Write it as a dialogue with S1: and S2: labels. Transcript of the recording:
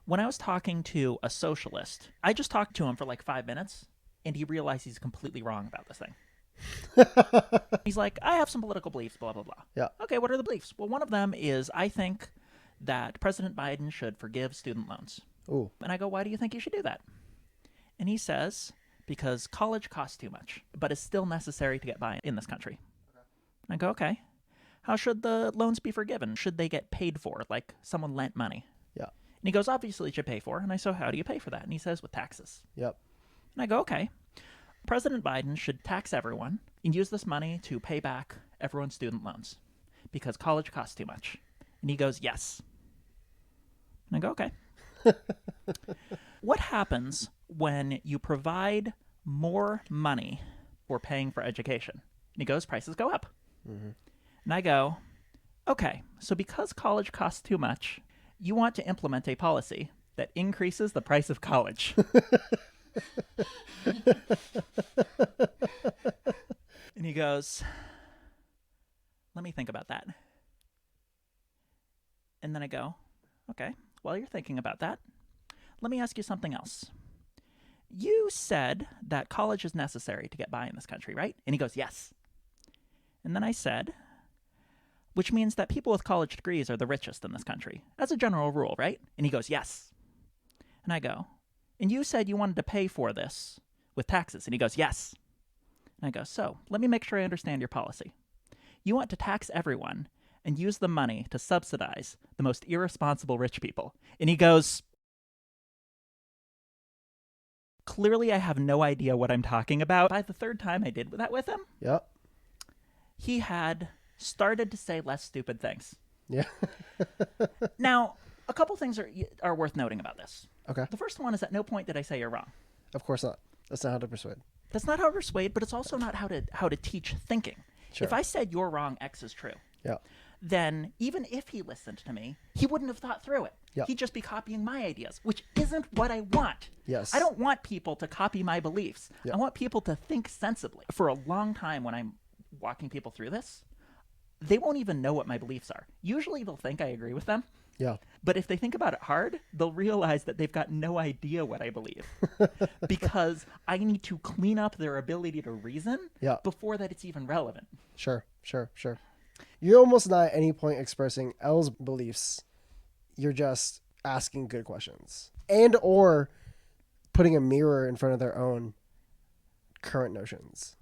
S1: When I was talking to a socialist, I just talked to him for like 5 minutes, and he realized he's completely wrong about this thing. He's like, I have some political beliefs, blah, blah, blah.
S2: Yeah.
S1: Okay, what are the beliefs? Well, one of them is I think that President Biden should forgive student loans.
S2: Ooh.
S1: And I go, why do you think he should do that? And he says, because college costs too much, but is still necessary to get by in this country. And I go, okay. How should the loans be forgiven? Should they get paid for, like someone lent money?
S2: Yeah.
S1: And he goes, obviously, it should pay for. And I say, how do you pay for that? And he says, with taxes.
S2: Yep.
S1: And I go, okay. President Biden should tax everyone and use this money to pay back everyone's student loans because college costs too much. And he goes, yes. And I go, okay. What happens when you provide more money for paying for education? And he goes, prices go up.
S2: Mm-hmm.
S1: And I go, okay, so because college costs too much, you want to implement a policy that increases the price of college. And he goes, let me think about that. And then I go, okay, while you're thinking about that, let me ask you something else. You said that college is necessary to get by in this country, right? And he goes, yes. And then I said, which means that people with college degrees are the richest in this country, as a general rule, right? And he goes, yes. And I go, and you said you wanted to pay for this with taxes. And he goes, yes. And I go, so let me make sure I understand your policy. You want to tax everyone and use the money to subsidize the most irresponsible rich people. And he goes, clearly I have no idea what I'm talking about. By the third time I did that with him,
S2: Yep.
S1: he had started to say less stupid things.
S2: Yeah.
S1: Now, a couple things are worth noting about this.
S2: Okay.
S1: The first one is at no point did I say you're wrong.
S2: Of course not. That's not how to persuade.
S1: That's not how to persuade, but it's also not how to teach thinking.
S2: Sure.
S1: If I said you're wrong, X is true,
S2: Yeah.
S1: then even if he listened to me, he wouldn't have thought through it.
S2: Yeah.
S1: He'd just be copying my ideas, which isn't what I want.
S2: Yes.
S1: I don't want people to copy my beliefs.
S2: Yeah.
S1: I want people to think sensibly. For a long time when I'm walking people through this, they won't even know what my beliefs are. Usually they'll think I agree with them.
S2: Yeah.
S1: But if they think about it hard, they'll realize that they've got no idea what I believe. Because I need to clean up their ability to reason
S2: Yeah.
S1: before that it's even relevant.
S2: Sure. You're almost not at any point expressing L's beliefs. You're just asking good questions and or putting a mirror in front of their own current notions.